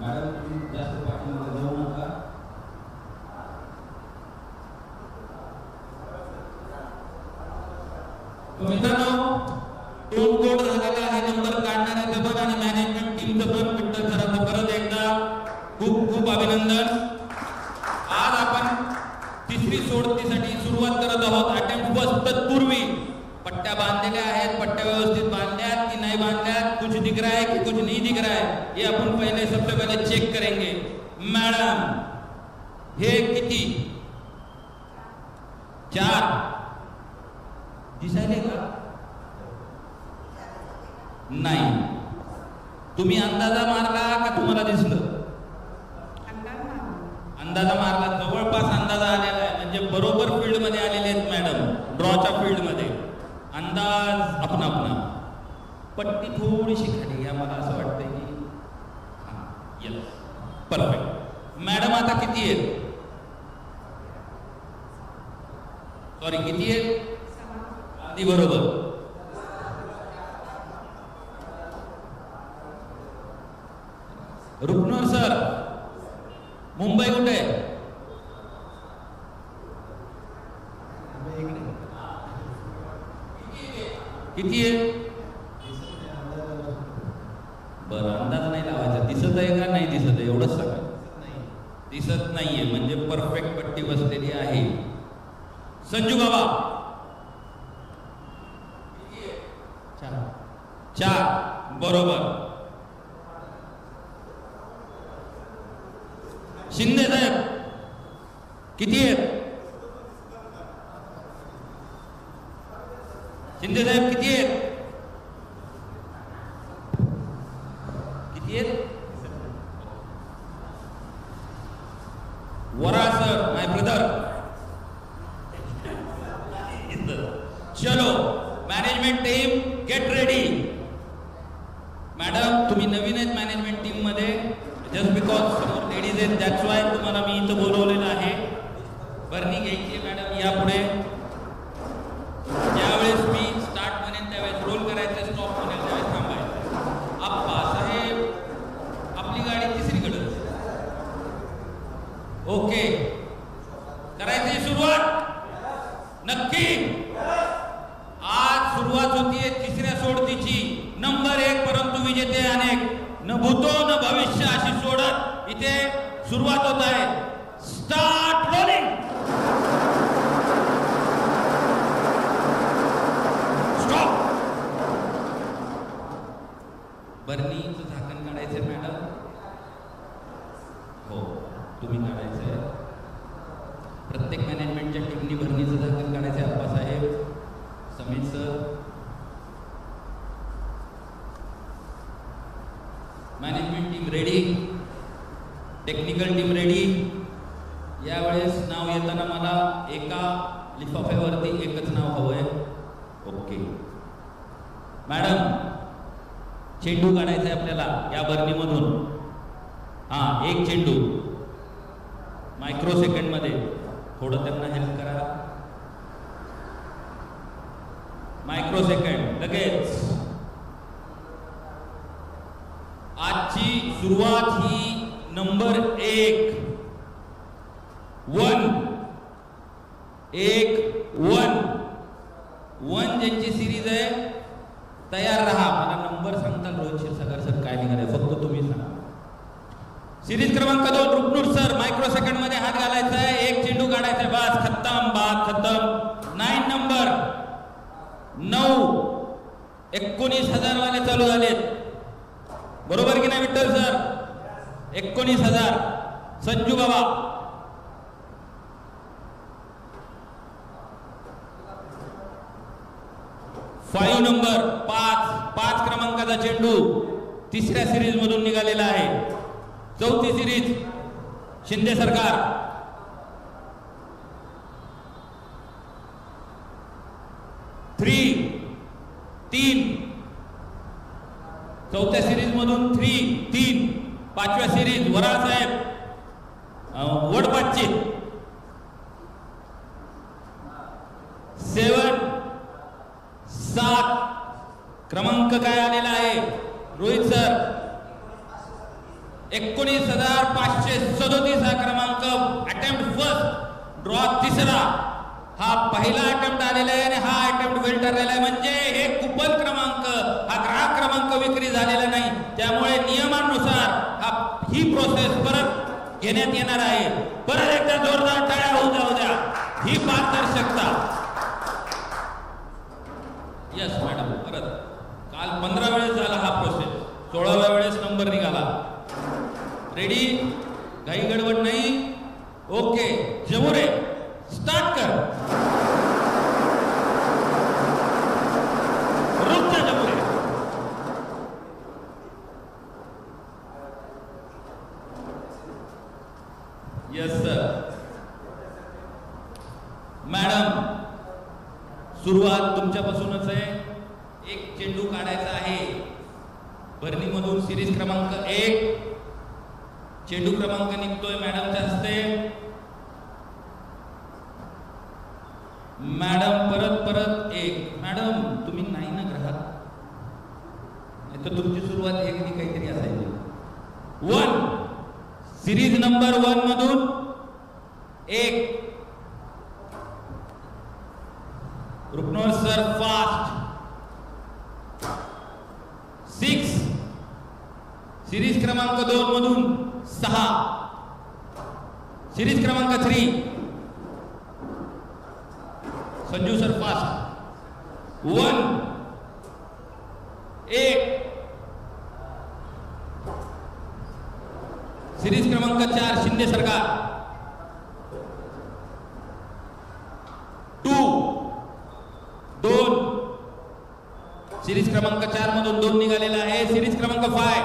मॅडम तुम्ही जास्त पाठीमागे जाऊ नका. मित्रांनो, टोन कोड झालेला आहे नंबर काढणाऱ्याचं पण आणि मॅनेजमेंट टीमचं पण. विठ्ठल सरांचं परत एकदा खूप खूप अभिनंदन. आज आपण तिसरी सोडतीसाठी सुरुवात करत आहोत. Attempt first. तत्पूर्वी पट्ट्या बांधलेल्या आहेत. पट्ट्या व्यवस्थित बांधल्यात की नाही बांधल्यात, कुछ दिख रहा है कि कुछ नहीं दिख रहा है, ये अपन पहले सबसे पहले चेक करेंगे. मैडम हे किती? 4 दिसायले का? नाही. तुम्ही अंदाजा मारला का तुम्हाला दिसलं? अंदाजा मारला. जवळपास अंदाजा आलेला आहे, म्हणजे बरोबर फील्ड मध्ये आलेले आहेत मॅडम. ड्रॉच्या फील्ड मध्ये अंदाज अपना अपना. पट्टी थोडीशी खाली घ्या, मला असं वाटतंय की हां येस परफेक्ट. मॅडम आता किती आहेत? सॉरी किती आहेत? अगदी बरोबर. रुक्नोर सर, मुंबई कुठे आहे? किती आहे? बरं, अंदाज नाही लावायचा. दिसत आहे का नाही दिसत आहे एवढंच सांगा. दिसत नाहीये म्हणजे परफेक्ट पट्टी बसलेली आहे. संजू बाबा 4 बरोबर. शिंदे साहेब किती आहेत? शिंदे साहेब किती आहेत? किती आहेत? वरा सर माय ब्रदर. चलो management team get ready. Madam तुम्ही नवीन आहेत मॅनेजमेंट टीम मध्ये. जस्ट बिकॉज समोर लेडीज आहेत दॅट्स वाय तुम्हाला मी इथं बोलवलेलं आहे. बरणी घ्यायची मॅडम या पुढे. ज्यावेळेस मी स्टार्ट म्हणेन त्यावेळेस रोल करायचं, स्टॉप म्हणेन त्यावेळेस थांबायचं. आप्पा साहेब आपली गाडी तिसरीकडे. ओके करायची सुरुवात नक्की. आज सुरुवात होतीये तिसऱ्या सोडतीची. नंबर 1 परंतु विजेते अनेक. न भूतो न भविष्य अशी सोडत इथे सुरुवात होत आहे. Start rolling. स्टॉप. बर्नीचं झाकण काढायचंय मॅडम. हो तुम्ही काढायचंय. प्रत्येक मॅनेजमेंटच्या टीमनी बर्नीचं झाकण काढायचंय. Appasaheb, Sameer sir. Management team ready, technical team ready. यावेळेस नाव येताना मला एका लिफाफ्यावरती एकच नाव हवंय. ओके मॅडम चेंडू काढायचा आहे आपल्याला या बर्नीमधून. हा एक चेंडू मायक्रो सेकंड मध्ये. थोडं त्यांना हेल्प करा. मायक्रो सेकंड लगेच. आजची सुरुवात ही नंबर 1 ज्यांची सिरीज आहे तयार राहा. मला नंबर सांगताल रोहित क्षीरसागर सर काय निघाले फक्त तुम्ही सांगा. सिरीज क्रमांक 2 रुपनूर सर मायक्रो सेकंड मध्ये हात घालायचा आहे. एक चेंडू काढायचा आहे. बस खत्म बात खत्म. 9 नंबर 9 19,000 वाले चालू झालेत. बरोबर की नाही विठ्ठल सर? 19,000. संजू बाबा 5 नंबर 5 क्रमांकाचा चेंडू तिसऱ्या सिरीज मधून निघालेला आहे. चौथी सिरीज शिंदे सरकार. 3 चौथ्या सिरीज मधून 3 5व्या सिरीज वराळ साहेब वडपाची 7 क्रमांक काय आलेला आहे रोहित सर? 19,537 हा क्रमांक. अटेम्प्ट फर्स्ट, ड्रॉ तिसरा. हा पहिला अटेम्प्ट आलेला आहे आणि हा अटेम्प्ट वेल ठरलेला आहे. म्हणजे हे कुपन क्रमांक, हा ग्राहक क्रमांक विक्री झालेला नाही. त्यामुळे नियमानुसार ही प्रोसेस परत घेण्यात येणार आहे. परत एकदा जोरदार टाळ्या होऊ जाऊ द्या. ही पारदर्शकता. Yes madam. परत काल 15 वेळेस झाला हा प्रोसेस. 16व्या वेळेस नंबर निघाला. रेडी? काही गडबड नाही. ओके जमुरे स्टार्ट कर. रुक जा जमुरे. Yes sir. मॅडम सुरुवात तुमच्यापासूनच आहे. एक चेंडू काढायचा आहे बर्नीमधून. सिरीज क्रमांक 1 चेंडू क्रमांक निघतोय मॅडमच्या हस्ते. मॅडम परत 1. मॅडम तुम्ही नाही ना ग्राहक? नाही तर तुमची सुरुवात एक काहीतरी असायची. 1 सिरीज नंबर 1 मधून 1. रुपनोर सर फास्ट. सिरीज क्रमांक 2 मधून 6, सिरीज क्रमांक 3 संजू सर फास्ट 1 1 सिरीज क्रमांक 4 शिंदे सरकार 2 2 सिरीज क्रमांक 4 मधून 2 निघालेला आहे. सिरीज क्रमांक 5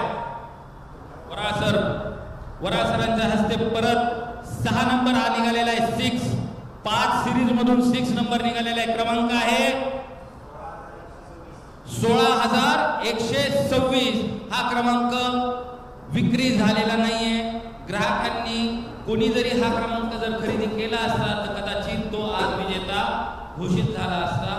वरासरांच्या हस्ते परत 6 नंबर हा निघालेला आहे 6. 5 सिरीज मधून 6 नंबर निघालेला आहे. क्रमांक आहे 16,126. हा क्रमांक विक्री झालेला नाहीये. ग्राहकांनी कोणी जरी हा क्रमांक जर खरेदी केला असता तर कदाचित तो आज विजेता घोषित झाला असता.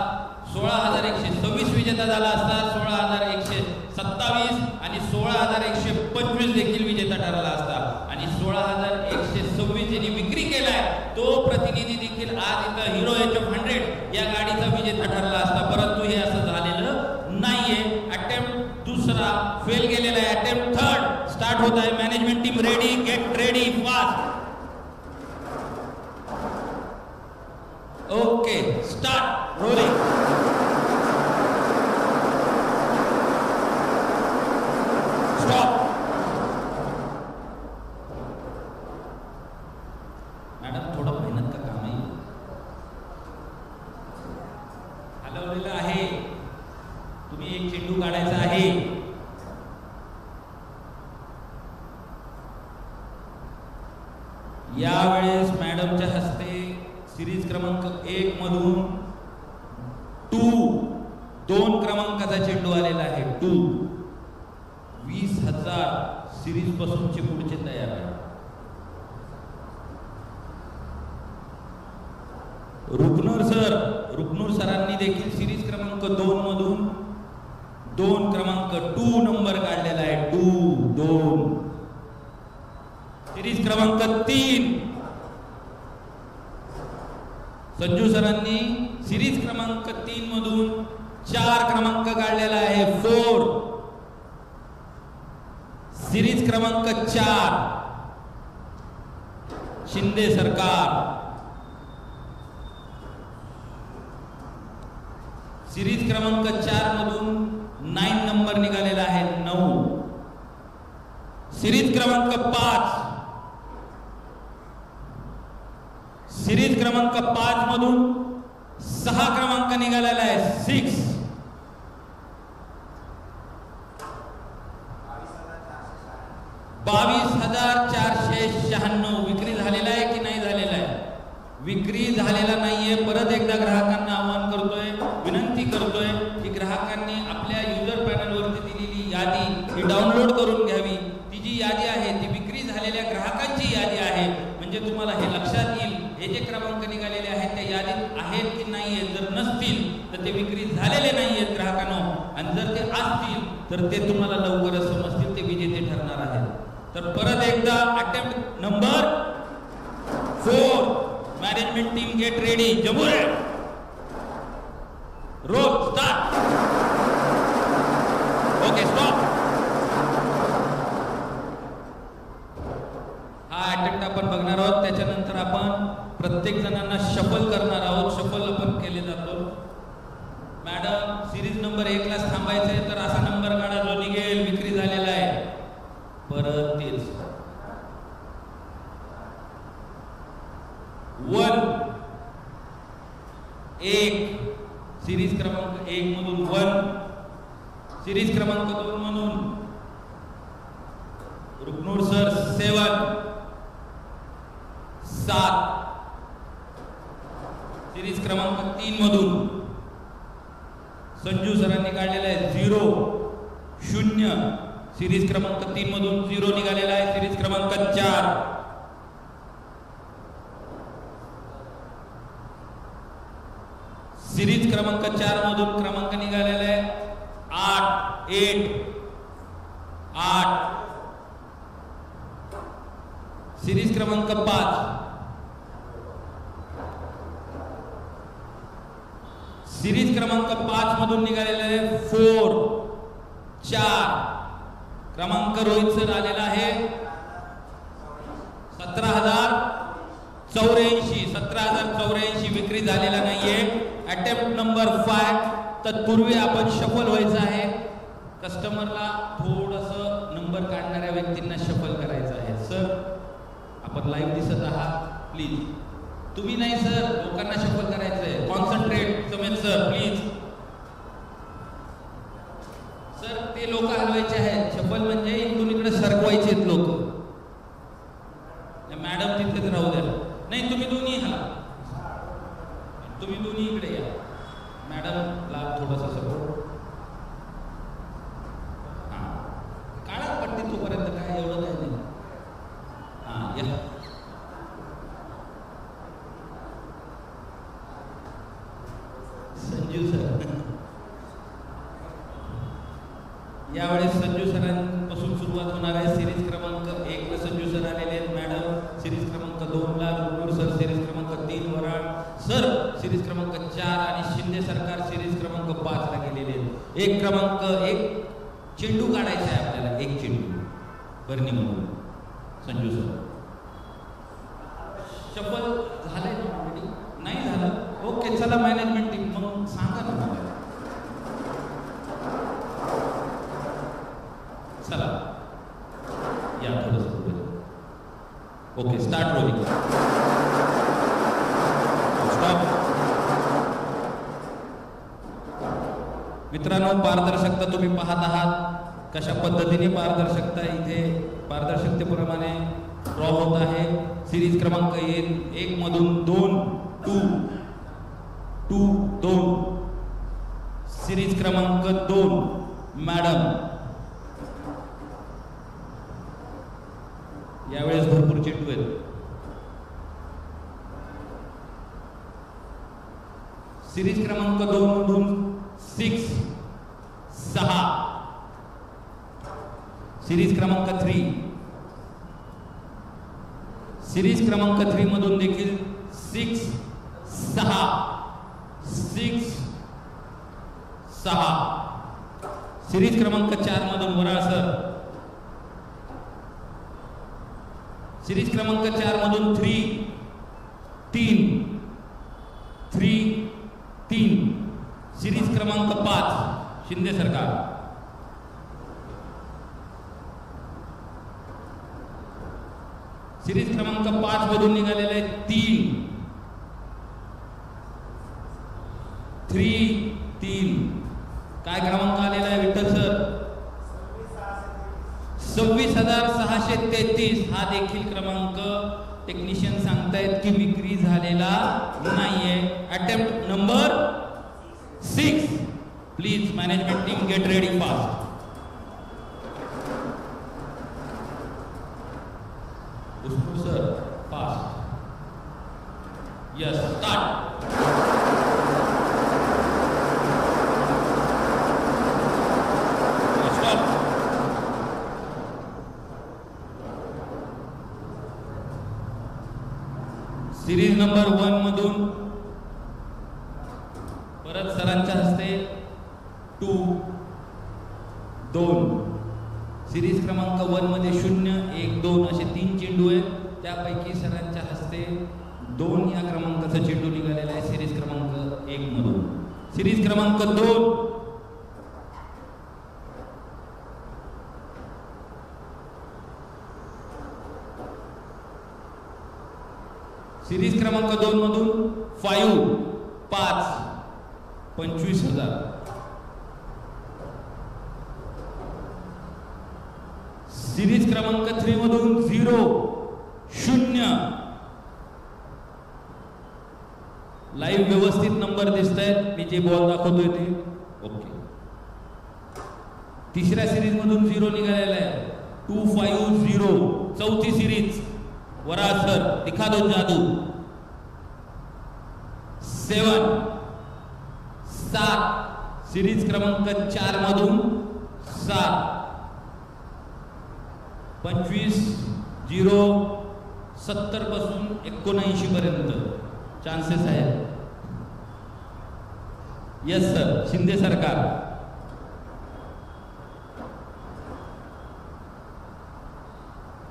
16,126 विजेता झाला असता. 16,127 आणि 16,125 देखील विजेता ठरला असता. आणि 16,126 ज्यांनी विक्री केलाय तो प्रतिनिधी देखील आज इथं हिरो HF100 या गाडीचा विजेता ठरला असता. परंतु हे असं झालेलं नाहीये. अटेम्प्ट दुसरा फेल गेलेला आहे. अटेम्प्ट थर्ड स्टार्ट होत आहे. Management team ready, get ready, fast. Okay start rolling. Stop. Madam थोडं मेहनत का काम आहे. हलवलेलं आहे. तुम्ही एक चेंडू काढायचा आहे. यावेळेस मॅडमच्या हस्ते सिरीज क्रमांक 1 मधून 2 क्रमांकाचा चेंडू आलेला आहे. 20,000 सिरीज पासूनचे पुढचे तयार आहे. रुकनूर सरांनी देखील सिरीज क्रमांक 2 मधून 2 क्रमांक 2 नंबर काढलेला आहे. 2 सिरीज क्रमांक 3 संजू सरांनी सिरीज क्रमांक 3 मधून 4 क्रमांक काढलेला आहे. 4 सिरीज क्रमांक 4 शिंदे सरकार. सिरीज क्रमांक 4 मधून 9 नंबर निघालेला आहे. 9 सिरीज क्रमांक 5 सिरीज क्रमांक 5 मधून 6 क्रमांक निघालेला आहे. 6 22,496 विक्री झालेला आहे की नाही झालेला आहे. विक्री झालेला नाहीये. परत एकदा ग्राहकांना आवाहन करतोय, विनंती करतोय की ग्राहकांनी आपल्या युजर पॅनलवरती दिलेली यादी ही डाउनलोड करून घ्यावी. ती जी यादी आहे ती विक्री झालेल्या ग्राहकांची यादी आहे. म्हणजे तुम्हाला हे लक्षात येईल हे जे क्रमांक निघालेले आहेत त्या यादीत आहेत की नाही आहेत. जर नसतील तर ते विक्री झालेले नाही आहेत ग्राहकांनो. आणि जर ते असतील तर ते तुम्हाला लवकरच समजतील. ते विजेते ठरणार आहेत. तर परत एकदा attempt number 4 management team get ready. जमुरे रोल स्टार्ट. Okay stop. हा अटेम्प्ट आपण बघणार आहोत. त्याच्यानंतर आपण प्रत्येक जणांना शफल करणार आहोत. शफल आपण केले जातो. मॅडम सिरीज नंबर 1 ला थांबायचंय तर असा नंबर काढा जो निघेल विक्री झालेला आहे. परत तेच 1 सिरीज क्रमांक 1 मधून 1 सिरीज क्रमांक 2 मधून रुकनूर सर 7 सिरीज क्रमांक 3 मधून संजू सरांनी काढलेला आहे 0 सिरीज क्रमांक 3 मधून 0 निघालेला आहे. सिरीज क्रमांक 4 सिरीज क्रमांक 4 मधून क्रमांक निघालेला आहे 8 सिरीज क्रमांक 5 सिरीज क्रमांक 5 मधून निघालेले आहे 4 क्रमांक रोहित सर आलेला आहे 17,084 विक्री झालेला नाहीये. Attempt number 5. तत्पूर्वी आपण शफल व्हायचं आहे. कस्टमरला थोडंसं नंबर काढणाऱ्या व्यक्तींना शफल करायचं आहे. सर आपण लाईव्ह दिसत आहात, प्लीज. तुम्ही नाही सर, लोकांना शफल करायचं आहे. कॉन्सन्ट्रेट समेत सर, प्लीज. सर ते लोक हलवायचे आहेत. शफल म्हणजे इकडून इकडे सरकवायचे आहेत लोक. मॅडम तिथेच राहू द्या. नाही तुम्ही दोन्ही हला, तुम्ही दोन्ही इकडे या. मॅडमला थोडंसं सपोर्ट. हां काळा पट्टी तोपर्यंत काय एवढं काय नाही. हां या. संजू सर यावेळेस संजू सरांपासून सुरुवात होणार आहे. सिरीज क्रमांक 1 ला संजू सर आलेले आहेत. मॅडम सिरीज क्रमांक 2 ला रुपूर सर, सिरीज क्रमांक 3 वराड सर, सिरीज क्रमांक 4 आणि शिंदे सरकार सिरीज क्रमांक 5 ला गेलेले आहेत. 1 क्रमांक 1 चेंडू काढायचा आहे आपल्याला. 1 चेंडू बर्नी म्हणून संजू सर. शफल झालंय ना ऑलरेडी? नाही झालं? ओके चला मॅनेजमेंट टीम मग सांगा ना मला. चला या थोडंसं पुढे. Okay start rolling. स्टॉप. मित्रांनो पारदर्शकता तुम्ही पाहत आहात कशा पद्धतीने पारदर्शकता इथे पारदर्शकतेप्रमाणे ड्रॉ होत आहे. सिरीज क्रमांक 1 मधून 2 सिरीज क्रमांक 2 मॅडम. यावेळेस भरपूर चेंडू आहेत. सिरीज क्रमांक 2 मधून 6 सिरीज क्रमांक 3. सिरीज क्रमांक 3 मधून देखील 6 सिरीज क्रमांक 4 मधून वराळ सर. सिरीज क्रमांक 4 मधून 3 सिरीज क्रमांक 5 शिंदे सरकार. सिरीज क्रमांक 5 मधून निघालेले 3 काय क्रमांक आलेला आहे विठ्ठल सर? 26,633. हा देखील क्रमांक टेक्निशियन सांगतायत की विक्री झालेला नाहीये. Attempt number 6. Please management team get ready fast. Sir fast. Yes start. Series number 1 मधून परत सरांच्या हस्ते 2 सिरीज क्रमांक 1 मध्ये 0 1 2 असे 3 चेंडू आहेत. त्यापैकी सरांच्या हस्ते 2 या क्रमांकाचा चेंडू निघालेला आहे सिरीज क्रमांक 1 मधून. सिरीज क्रमांक 2 सिरीज क्रमांक 2 मधून 5 25,000. सिरीज क्रमांक 3 मधून 0 लाईव्ह व्यवस्थित नंबर दिसत आहेत. मी जे बॉल दाखवतोय ते ओके. तिसऱ्या सिरीज मधून 0 निघालेला आहे 250. चौथी सिरीज वराळ सर दिखा दो जादू. 7 सिरीज क्रमांक 4 मधून 7 25 0 70 पासून 79 पर्यंत चान्सेस आहेत. यस सर शिंदे सरकार.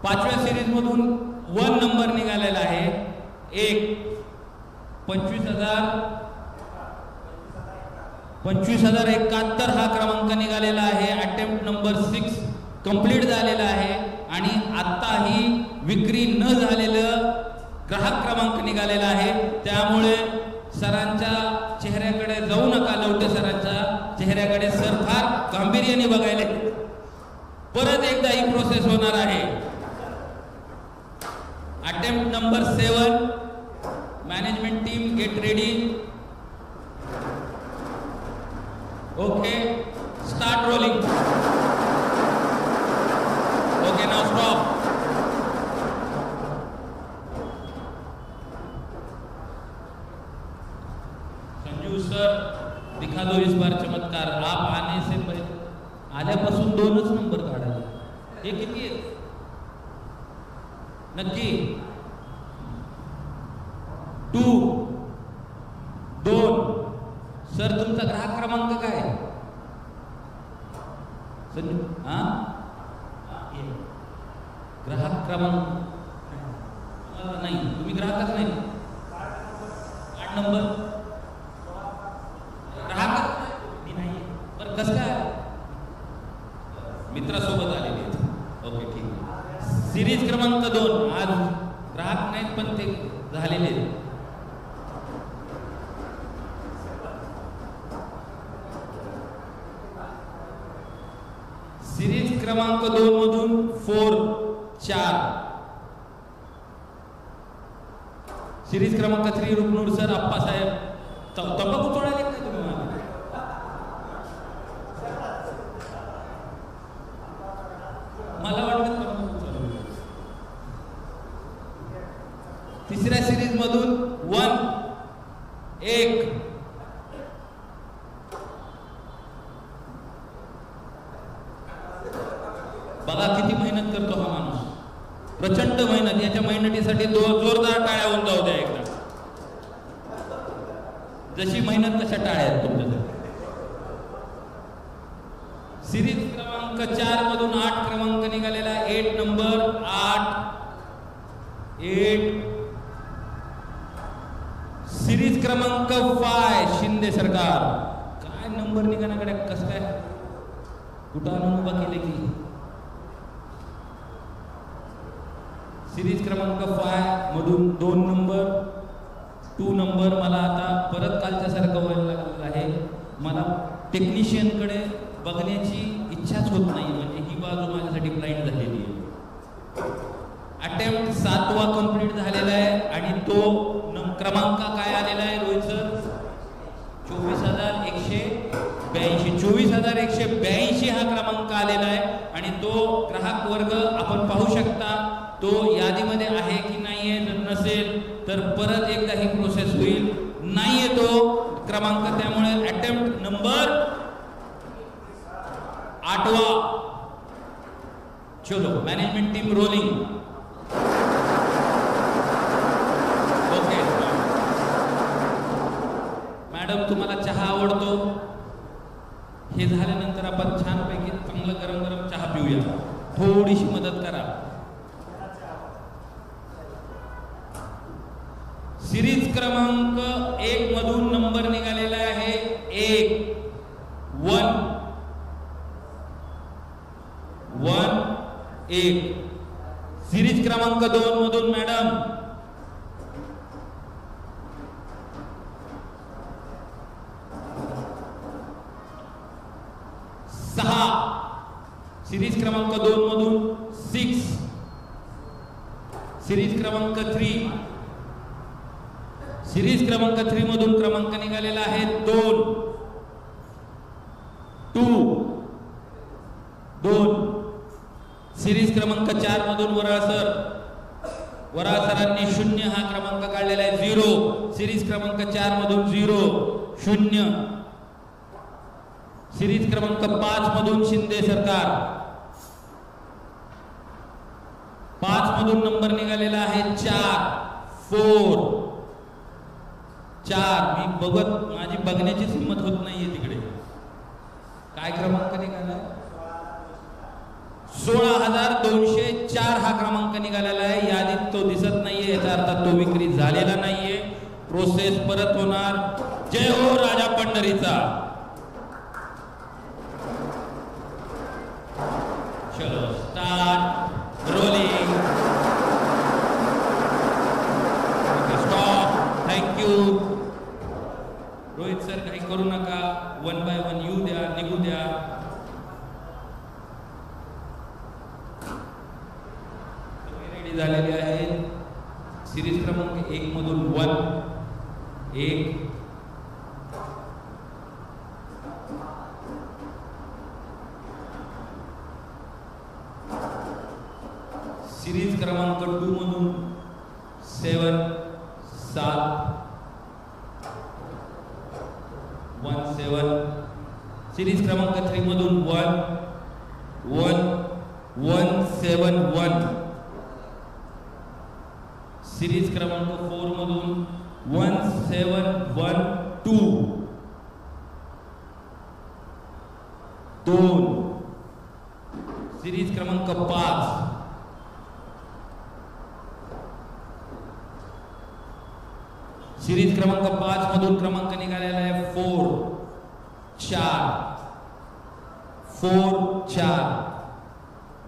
5व्या सिरीज मधून 1 नंबर निघालेला आहे. 25,071 हा क्रमांक निघालेला आहे. अटेम्प्ट नंबर 6 कंप्लीट झालेला आहे आणि आताही विक्री न झालेलं ग्राहक क्रमांक निघालेला आहे. त्यामुळे सरांच्या चेहऱ्याकडे जाऊ नका, लवटे सरांच्या चेहऱ्याकडे सर फार गांभीर्याने बघायला. परत एकदा ही प्रोसेस होणार आहे. Attempt number 7. Management team get ready. Okay, start rolling. Okay, now stop. Sanju sir, दिखा दो इस बार चमत्कार. आप आने से पहले आल्यापासून 2च नंबर काढायचे. हे किती आहेत नक्की? 2. सर तुमचा ग्राहक क्रमांक काय? संजू ग्राहक क्रमांक नाही, तुम्ही ग्राहकच नाही. 8 नंबर ग्राहक नाही. बरं, कसं काय? मित्रासोबत आलेले. ओके, ठीक आहे. सिरीज क्रमांक 2. आज ग्राहक नाहीत पण ते झालेले. सिरीज क्रमांक 2 मधून 4. सिरीज क्रमांक 3 रुपनूर सर, आप्पासाहेब. तंबाखू तोडायला काय तुम्ही? मला वाटतं तंबाखू तोडायला. 3ऱ्या सिरीज मधून 1. बघा किती मेहनत करतो हा माणूस. प्रचंड मेहनत. याच्या मेहनतीसाठी जोरदार टाळ्या होऊन जाऊ द्या एकदा. जशी मेहनत तशा टाळ्या आहेत तुमच्यासाठी. सिरीज क्रमांक 4 मधून 8 क्रमांक निघालेला. 8 नंबर. 8. सिरीज क्रमांक 5 शिंदे सरकार. काय नंबर निघाल्याकडे, कसं काय कुठं आणून उभा केले की? सिरीज क्रमांक 5 मधून 2 नंबर. 2 नंबर. मला आता परत कालच्यासारखं व्हायला लागलेलं आहे. मला टेक्निशियनकडे बघण्याची इच्छाच होत नाही. म्हणजे ही बाजू माझ्यासाठी ब्लाइंड झालेली आहे. अटेम्प्ट 7वा कंप्लीट झालेला आहे आणि तो क्रमांक काय आलेला आहे रोहित सर? 24,182. 24,182 हा क्रमांक आलेला आहे आणि तो ग्राहक वर्ग आपण पाहू शकता. तो यादीमध्ये आहे की नाहीये. जर नसेल तर परत एकदा ही प्रोसेस होईल. नाहीये तो क्रमांक, त्यामुळे अटेम्प्ट नंबर 8वा. चलो, management team rolling. Okay madam, तुम्हाला चहा आवडतो? हे झाल्यानंतर आपण छानपैकी चांगलं गरम गरम चहा पिऊया. थोडीशी मदत करा. सिरीज क्रमांक 1 मधून नंबर निघालेला आहे. 1. सिरीज क्रमांक 2 मधून मॅडम 6. सिरीज क्रमांक 2 मधून 6. सिरीज क्रमांक 3. सिरीज क्रमांक 3 मधून क्रमांक निघालेला आहे 2. सिरीज क्रमांक 4 मधून वराळ सरांनी 0 हा क्रमांक काढलेला आहे. 0. सिरीज क्रमांक 4 मधून 0. सिरीज क्रमांक 5 मधून शिंदे सरकार. 5 मधून नंबर निघालेला आहे 4. मी बघत, माझी बघण्याची हिंमत होत नाहीये तिकडे. काय क्रमांक निघाला? 16,204. 4 हा क्रमांक निघालेला आहे. यादीत तो दिसत नाहीये, याचा अर्थ तो विक्री झालेला नाहीये. प्रोसेस परत होणार. जय हो राजा पंढरीचा. चलो start rolling. Stop. Thank you. Rohit sir काही करू नका. 1 बाय 1 येऊ द्या, निघू द्या. रेडी झालेले आहेत. सिरीज क्रमांक 1 मधून 1 सिरीज क्रमांक 2 मधून 7 सिरीज क्रमांक 3 मधून 1 सिरीज क्रमांक 4 मधून 2 सिरीज क्रमांक 5 सिरीज क्रमांक 5 मधून क्रमांक निघालेला आहे 4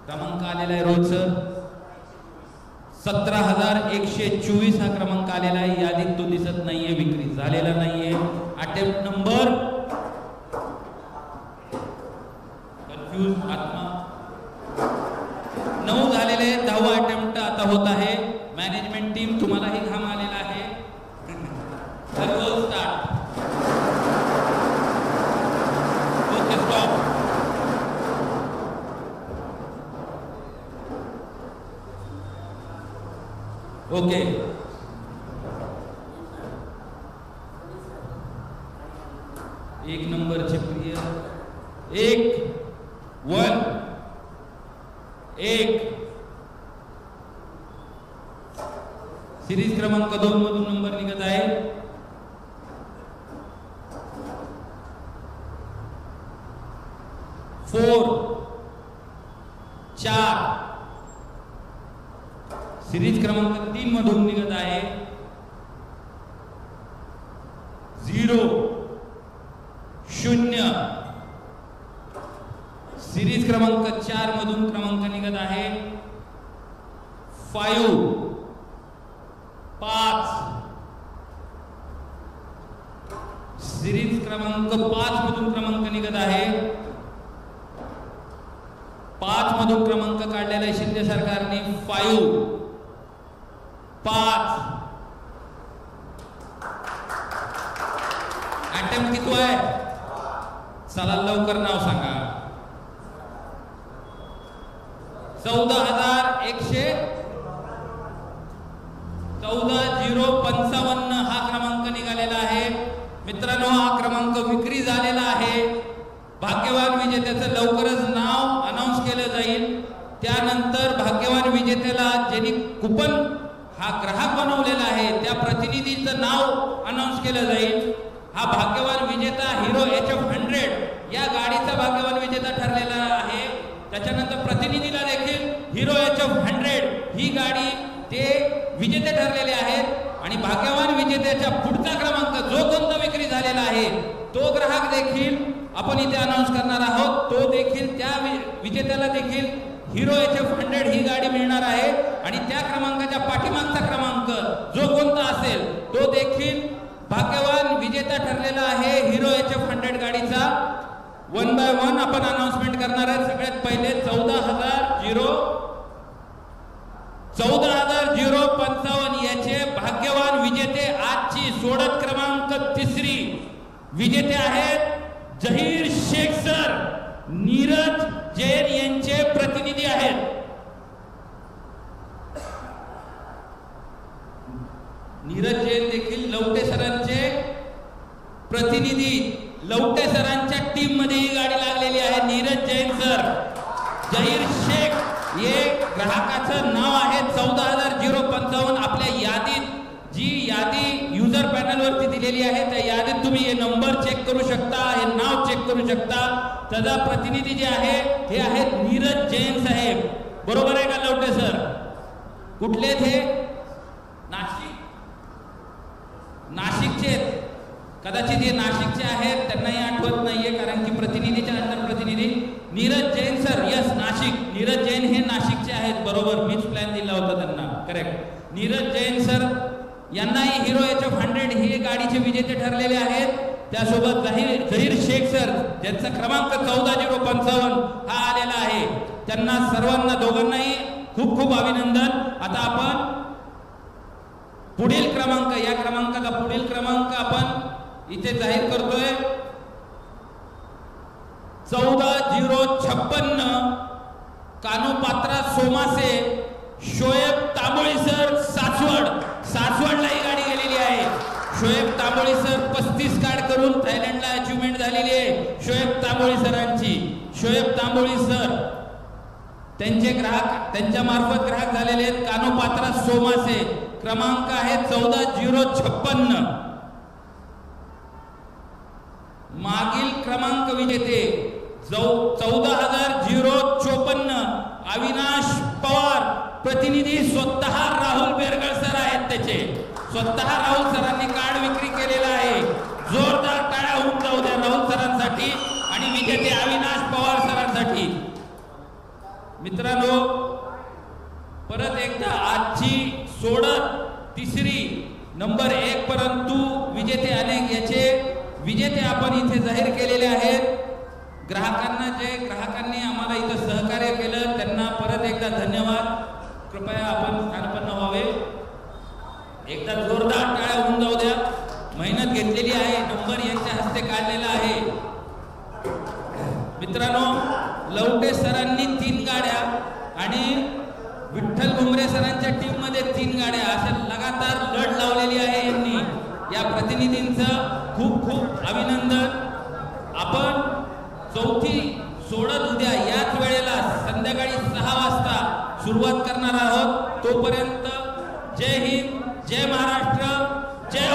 क्रमांक आलेला आहे रोज 17,124 हा क्रमांक आलेला आहे. यादीत तो दिसत नाहीये, विक्री झालेला नाहीये. अटेम्प्ट नंबर कन्फ्यूज आत्मा 9 झालेले. 10वा अटेम्प्ट आता होत आहे. मॅनेजमेंट टीम तुम्हालाही घाम आलेला आहे. स्टार्ट. Okay stop. ओके 1 नंबरचे प्रिय 1 सिरीज क्रमांक 2 मधून नंबर निघत आहे 4 सिरीज क्रमांक 3 मधून निघत आहे 0 सिरीज क्रमांक 4 मधून क्रमांक निघत आहे 5 सिरीज क्रमांक 5 मधून क्रमांक निघत आहे 5 मधून क्रमांक काढलेला आहे शिंदे सरकारने 5 अटेम्प्ट किती आहे? चला लवकर नाव सांगा. 14,055 हा क्रमांक निघालेला आहे. मित्रांनो, हा क्रमांक विक्री झालेला आहे. भाग्यवान विजेत्याचं लवकरच नाव अनाउन्स केलं जाईल. त्यानंतर भाग्यवान विजेत्याला ज्यांनी कुपन हा ग्राहक बनवलेला आहे त्या प्रतिनिधीचं नाव अनाउन्स केलं जाईल. हा भाग्यवान विजेता हिरो HF100 या गाडीचा भाग्यवान विजेता ठरलेला आहे. त्याच्यानंतर प्रतिनिधीला देखील हिरो HF100 ही गाडी ते विजेते ठरलेले आहेत. आणि भाग्यवान विजेत्याच्या पुढचा क्रमांक जो कोणता विक्री झालेला आहे तो ग्राहक देखील आपण इथे अनाउन्स करणार आहोत. तो देखील त्या विजेत्याला देखील हिरो HF100 ही गाडी मिळणार आहे. आणि त्या क्रमांकाच्या पाठीमागचा क्रमांक जो कोणता असेल तो देखील भाग्यवान विजेता ठरलेला आहे हिरो HF100 गाडीचा. 1 बाय 1 आपण अनाउन्समेंट करणार आहे. सगळ्यात पहिले 14,055 याचे भाग्यवान विजेते आजची सोडत क्रमांक 3 विजेते आहेत जहीर शेख सर, नीरज जैन यांचे प्रतिनिधी आहेत. नीरज जैन देखील लवटे सरांचे प्रतिनिधी. लवटे सरांच्या टीम मध्ये ही गाडी लागलेली आहे. नीरज जैन सर, जहीर शेख हे ग्राहकाचं नाव आहे 14,055. आपल्या यादीत जी यादी युजर पॅनल वरती दिलेली आहे त्या यादीत तुम्ही हे नंबर चेक करू शकता, हे नाव चेक करू शकता. त्याचा प्रतिनिधी जे आहे हे आहेत नीरज जैन साहेब. बरोबर आहे का लवटे सर? कुठले थे? नाशिकचे कदाचित हे नाशिकचे आहेत, त्यांनाही आठवत नाहीये कारण की प्रतिनिधीच्या नंतर प्रतिनिधी नीरज जैन सर. यस, नाशिक. नीरज जैन हे नाशिकचे आहेत, बरोबर. मीच प्लॅन दिला होता त्यांना, करेक्ट. नीरज जैन सर यांनाही हिरो HF100 हे गाडीचे विजेते ठरलेले आहेत. त्यासोबत झहीर शेख सर ज्यांचा क्रमांक 14055 हा आलेला आहे, त्यांना सर्वांना दोघांनाही खूप खूप अभिनंदन. आता आपण पुढील क्रमांक, या क्रमांकाचा पुढील क्रमांक आपण इथे जाहीर करतोय. 14056 कानोपात्रा सोमासे शोएब तांबोळी सर सासवडला ही गाडी गेलेली आहे. शोएब तांबोळी सर 35 कार्ड करून थायलंडला अचिव्हमेंट झालेली आहे शोएब तांबोळी सरांची. शोएब तांबोळी सर त्यांचे ग्राहक, त्यांच्या मार्फत ग्राहक झालेले आहेत. कानोपात्रा सोमासे क्रमांक आहे 14056. मागील क्रमांक विजेते 14054 अविनाश पवार, प्रतिनिधी स्वतः राहुल बेरगळ सर आहेत. त्याचे स्वतः राहुल सरांनी कार्ड विक्री केलेला आहे. जोरदार टाळ्या होऊन जाऊ द्या राहुल सरांसाठी आणि विजेते अविनाश पवार सरांसाठी. मित्रांनो, परत एकदा आजची सोडत तिसरी नंबर 1 परंतु विजेते अनेक याचे विजेते आपण इथे जाहीर केलेले आहेत. ग्राहकांनी आम्हाला इथं सहकार्य केलं, त्यांना परत एकदा धन्यवाद. कृपया आपण स्थानपन्न व्हावे. एकदा जोरदार टाळ्या होऊन जाऊ द्या. मेहनत घेतलेली आहे, नंबर यांच्या हस्ते काढलेला आहे. मित्रांनो, लवटे सरांनी 3 गाड्या आणि विठ्ठल घुमरे सरांच्या टीम मध्ये 3 गाड्या अशा लगातार लढ लावलेली आहे यांनी. या प्रतिनिधींचं खूप खूप अभिनंदन. आपण चौथी सोडत उद्या याच वेळेला संध्याकाळी 6 वाजता सुरुवात करणार आहोत. तोपर्यंत जय हिंद, जय महाराष्ट्र, जय